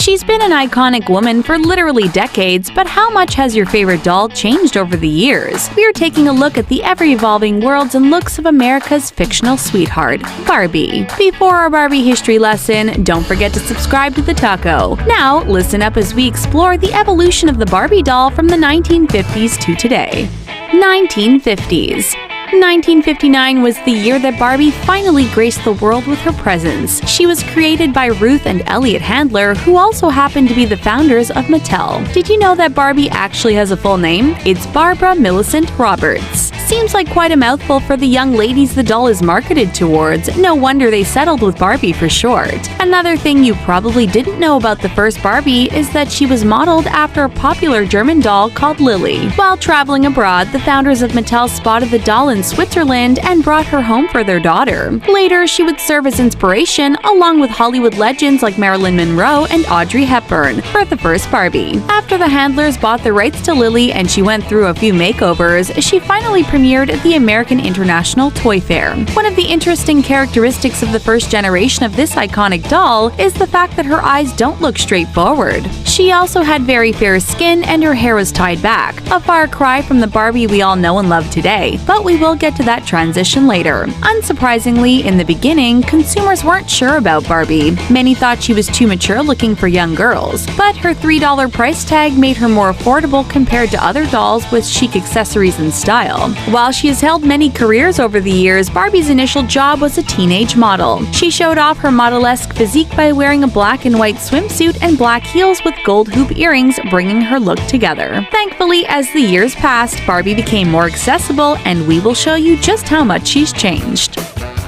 She's been an iconic woman for literally decades, but how much has your favorite doll changed over the years? We are taking a look at the ever-evolving worlds and looks of America's fictional sweetheart, Barbie. Before our Barbie history lesson, don't forget to subscribe to The Taco. Now, listen up as we explore the evolution of the Barbie doll from the 1950s to today. 1950s. 1959 was the year that Barbie finally graced the world with her presence. She was created by Ruth and Elliot Handler, who also happened to be the founders of Mattel. Did you know that Barbie actually has a full name? It's Barbara Millicent Roberts. Seems like quite a mouthful for the young ladies the doll is marketed towards. No wonder they settled with Barbie for short. Another thing you probably didn't know about the first Barbie is that she was modeled after a popular German doll called Lily. While traveling abroad, the founders of Mattel spotted the doll in Switzerland and brought her home for their daughter. Later, she would serve as inspiration, along with Hollywood legends like Marilyn Monroe and Audrey Hepburn, for the first Barbie. After the Handlers bought the rights to Lily and she went through a few makeovers, she finally premiered at the American International Toy Fair. One of the interesting characteristics of the first generation of this iconic doll is the fact that her eyes don't look straightforward. She also had very fair skin and her hair was tied back, a far cry from the Barbie we all know and love today, but we will get to that transition later. Unsurprisingly, in the beginning, consumers weren't sure about Barbie. Many thought she was too mature looking for young girls, but her $3 price tag made her more affordable compared to other dolls with chic accessories and style. While she has held many careers over the years, Barbie's initial job was a teenage model. She showed off her model-esque physique by wearing a black and white swimsuit and black heels with gold hoop earrings, bringing her look together. Thankfully, as the years passed, Barbie became more accessible, and we will show you just how much she's changed.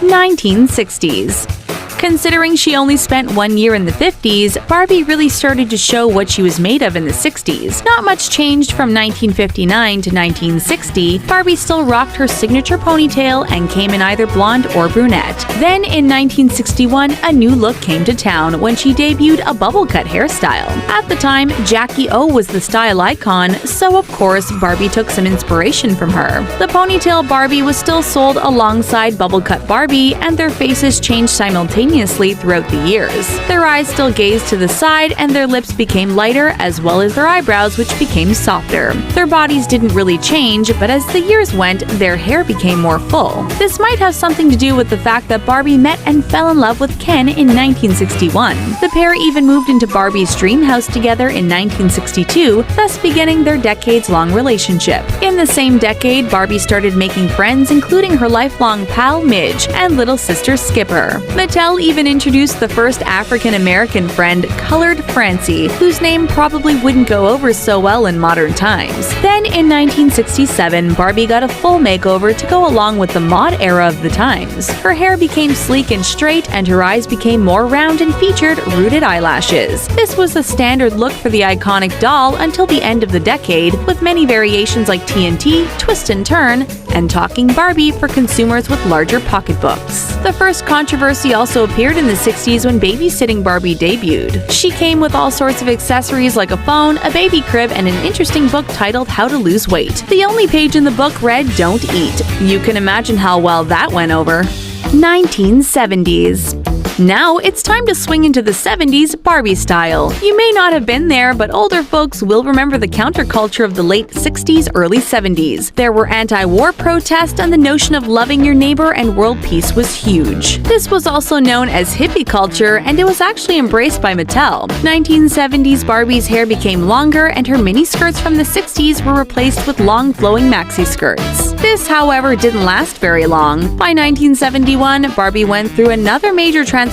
1960s. Considering she only spent 1 year in the 50s, Barbie really started to show what she was made of in the 60s. Not much changed from 1959 to 1960. Barbie still rocked her signature ponytail and came in either blonde or brunette. Then in 1961, a new look came to town when she debuted a bubble cut hairstyle. At the time, Jackie O was the style icon, so of course Barbie took some inspiration from her. The ponytail Barbie was still sold alongside bubble cut Barbie, and their faces changed simultaneously throughout the years. Their eyes still gazed to the side and their lips became lighter, as well as their eyebrows, which became softer. Their bodies didn't really change, but as the years went, their hair became more full. This might have something to do with the fact that Barbie met and fell in love with Ken in 1961. The pair even moved into Barbie's dream house together in 1962, thus beginning their decades-long relationship. In the same decade, Barbie started making friends, including her lifelong pal Midge and little sister Skipper. Mattel even introduced the first African-American friend, Colored Francie, whose name probably wouldn't go over so well in modern times. Then in 1967, Barbie got a full makeover to go along with the mod era of the times. Her hair became sleek and straight, and her eyes became more round and featured rooted eyelashes. This was the standard look for the iconic doll until the end of the decade, with many variations like TNT, Twist and Turn, and Talking Barbie for consumers with larger pocketbooks. The first controversy also appeared in the 60s when Babysitting Barbie debuted. She came with all sorts of accessories like a phone, a baby crib, and an interesting book titled How to Lose Weight. The only page in the book read, "Don't eat." You can imagine how well that went over. 1970s. Now, it's time to swing into the 70s Barbie style. You may not have been there, but older folks will remember the counterculture of the late 60s, early 70s. There were anti-war protests, and the notion of loving your neighbor and world peace was huge. This was also known as hippie culture, and it was actually embraced by Mattel. 1970s Barbie's hair became longer, and her miniskirts from the 60s were replaced with long flowing maxi skirts. This, however, didn't last very long. By 1971, Barbie went through another major transformation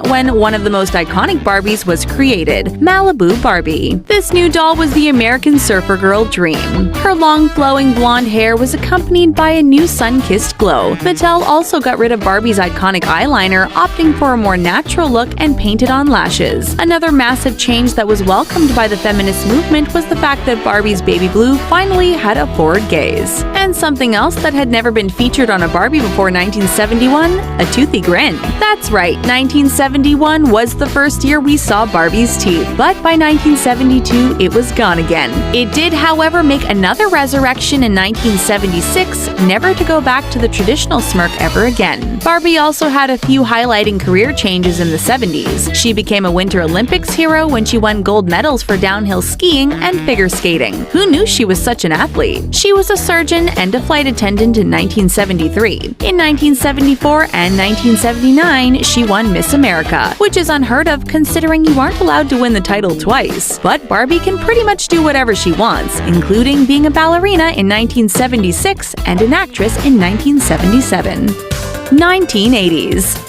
when one of the most iconic Barbies was created, Malibu Barbie. This new doll was the American surfer girl dream. Her long flowing blonde hair was accompanied by a new sun-kissed glow. Mattel also got rid of Barbie's iconic eyeliner, opting for a more natural look and painted on lashes. Another massive change that was welcomed by the feminist movement was the fact that Barbie's baby blue finally had a forward gaze. And some something else that had never been featured on a Barbie before 1971? A toothy grin. That's right, 1971 was the first year we saw Barbie's teeth, but by 1972 it was gone again. It did, however, make another resurrection in 1976, never to go back to the traditional smirk ever again. Barbie also had a few highlighting career changes in the 70s. She became a Winter Olympics hero when she won gold medals for downhill skiing and figure skating. Who knew she was such an athlete? She was a surgeon and a flight attendant in 1973. In 1974 and 1979, she won Miss America, which is unheard of considering you aren't allowed to win the title twice. But Barbie can pretty much do whatever she wants, including being a ballerina in 1976 and an actress in 1977. 1980s.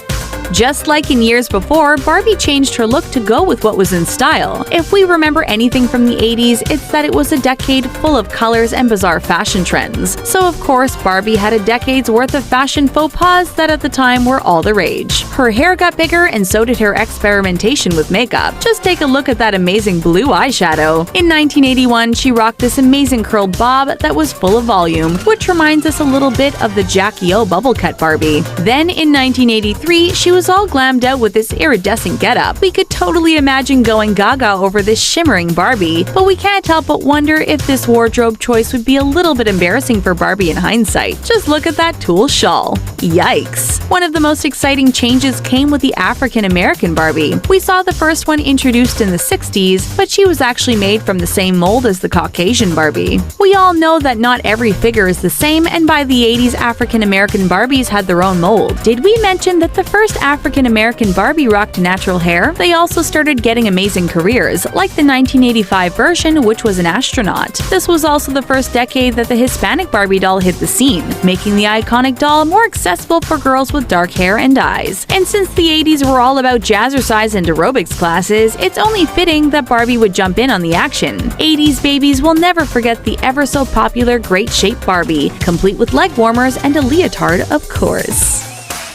Just like in years before, Barbie changed her look to go with what was in style. If we remember anything from the 80s, it's that it was a decade full of colors and bizarre fashion trends. So of course, Barbie had a decade's worth of fashion faux pas that at the time were all the rage. Her hair got bigger and so did her experimentation with makeup. Just take a look at that amazing blue eyeshadow. In 1981, she rocked this amazing curled bob that was full of volume, which reminds us a little bit of the Jackie O bubble cut Barbie. Then in 1983, she was all glammed out with this iridescent getup. We could totally imagine going gaga over this shimmering Barbie, but we can't help but wonder if this wardrobe choice would be a little bit embarrassing for Barbie in hindsight. Just look at that tulle shawl. Yikes. One of the most exciting changes came with the African American Barbie. We saw the first one introduced in the 60s, but she was actually made from the same mold as the Caucasian Barbie. We all know that not every figure is the same, and by the 80s, African American Barbies had their own mold. Did we mention that the first African American Barbie rocked natural hair? They also started getting amazing careers, like the 1985 version, which was an astronaut. This was also the first decade that the Hispanic Barbie doll hit the scene, making the iconic doll more accessible for girls with dark hair and eyes. And since the 80s were all about jazzercise and aerobics classes, it's only fitting that Barbie would jump in on the action. 80s babies will never forget the ever so popular Great Shape Barbie, complete with leg warmers and a leotard, of course.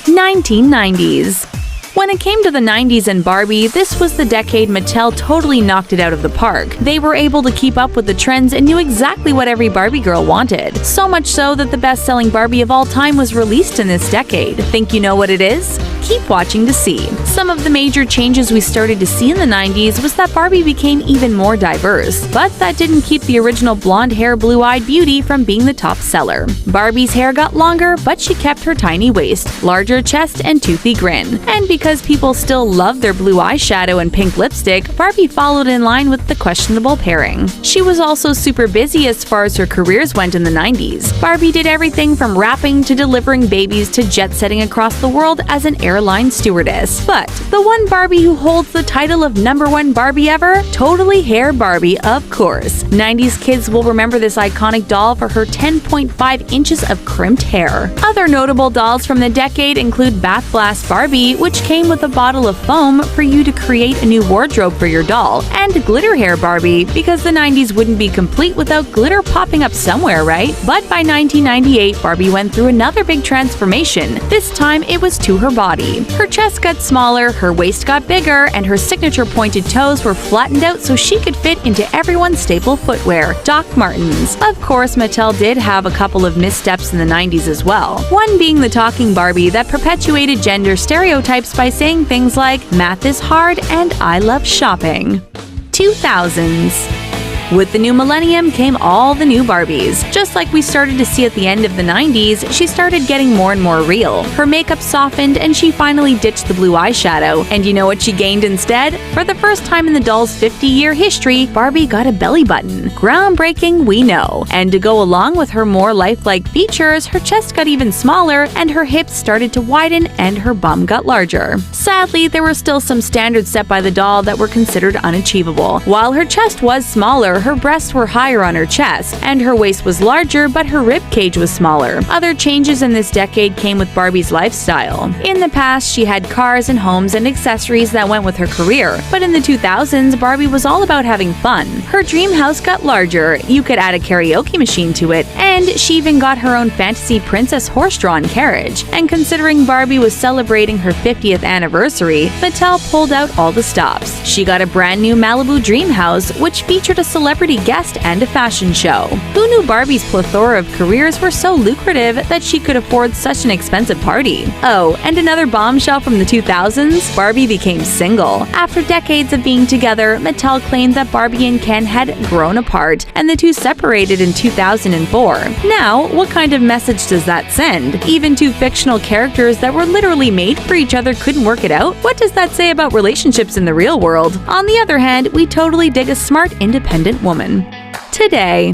1990s. When it came to the 90s and Barbie, this was the decade Mattel totally knocked it out of the park. They were able to keep up with the trends and knew exactly what every Barbie girl wanted. So much so that the best-selling Barbie of all time was released in this decade. Think you know what it is? Keep watching to see. Some of the major changes we started to see in the 90s was that Barbie became even more diverse, but that didn't keep the original blonde-hair, blue-eyed beauty from being the top seller. Barbie's hair got longer, but she kept her tiny waist, larger chest, and toothy grin. And because people still love their blue eyeshadow and pink lipstick, Barbie followed in line with the questionable pairing. She was also super busy as far as her careers went in the 90s. Barbie did everything from rapping to delivering babies to jet-setting across the world as an airline stewardess. But the one Barbie who holds the title of #1 Barbie ever? Totally Hair Barbie, of course. 90s kids will remember this iconic doll for her 10.5 inches of crimped hair. Other notable dolls from the decade include Bath Blast Barbie, which came with a bottle of foam for you to create a new wardrobe for your doll, and Glitter Hair Barbie, because the 90s wouldn't be complete without glitter popping up somewhere, right? But by 1998, Barbie went through another big transformation. This time, it was to her body. Her chest got smaller, her waist got bigger, and her signature pointed toes were flattened out so she could fit into everyone's staple footwear, Doc Martens. Of course, Mattel did have a couple of missteps in the 90s as well. One being the talking Barbie that perpetuated gender stereotypes by saying things like, "Math is hard" and "I love shopping." 2000s. With the new millennium came all the new Barbies. Just like we started to see at the end of the 90s, she started getting more and more real. Her makeup softened and she finally ditched the blue eyeshadow. And you know what she gained instead? For the first time in the doll's 50-year history, Barbie got a belly button. Groundbreaking, we know. And to go along with her more lifelike features, her chest got even smaller and her hips started to widen and her bum got larger. Sadly, there were still some standards set by the doll that were considered unachievable. While her chest was smaller, her breasts were higher on her chest, and her waist was larger, but her rib cage was smaller. Other changes in this decade came with Barbie's lifestyle. In the past, she had cars and homes and accessories that went with her career, but in the 2000s, Barbie was all about having fun. Her dream house got larger, you could add a karaoke machine to it, and she even got her own fantasy princess horse-drawn carriage. And considering Barbie was celebrating her 50th anniversary, Mattel pulled out all the stops. She got a brand new Malibu dream house, which featured a celebrity celebrity guest, and a fashion show. Who knew Barbie's plethora of careers were so lucrative that she could afford such an expensive party? Oh, and another bombshell from the 2000s, Barbie became single. After decades of being together, Mattel claimed that Barbie and Ken had grown apart, and the two separated in 2004. Now, what kind of message does that send? Even two fictional characters that were literally made for each other couldn't work it out? What does that say about relationships in the real world? On the other hand, we totally dig a smart, independent woman. Today.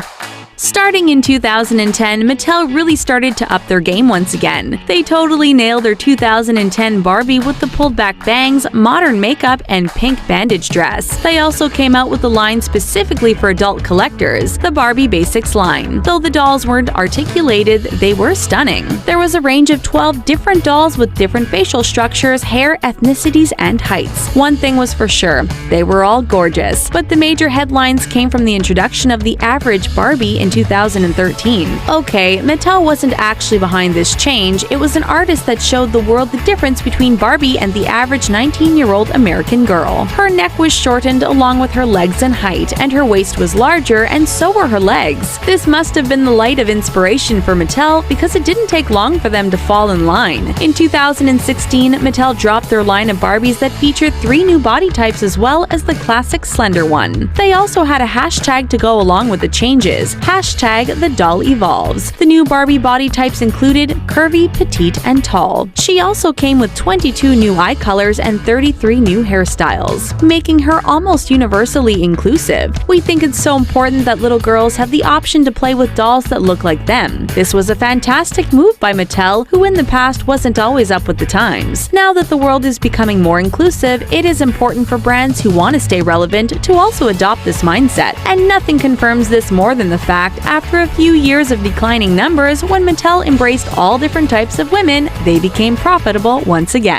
Starting in 2010, Mattel really started to up their game once again. They totally nailed their 2010 Barbie with the pulled-back bangs, modern makeup, and pink bandage dress. They also came out with a line specifically for adult collectors, the Barbie Basics line. Though the dolls weren't articulated, they were stunning. There was a range of 12 different dolls with different facial structures, hair, ethnicities, and heights. One thing was for sure, they were all gorgeous. But the major headlines came from the introduction of the average Barbie in 2013. Okay, Mattel wasn't actually behind this change, it was an artist that showed the world the difference between Barbie and the average 19-year-old American girl. Her neck was shortened along with her legs and height, and her waist was larger, and so were her legs. This must have been the light of inspiration for Mattel because it didn't take long for them to fall in line. In 2016, Mattel dropped their line of Barbies that featured 3 new body types as well as the classic slender one. They also had a hashtag to go along with the changes. #The doll evolves. The new Barbie body types included curvy, petite, and tall. She also came with 22 new eye colors and 33 new hairstyles, making her almost universally inclusive. We think it's so important that little girls have the option to play with dolls that look like them. This was a fantastic move by Mattel, who in the past wasn't always up with the times. Now that the world is becoming more inclusive, it is important for brands who want to stay relevant to also adopt this mindset. And nothing confirms this more than the fact after a few years of declining numbers, when Mattel embraced all different types of women, they became profitable once again.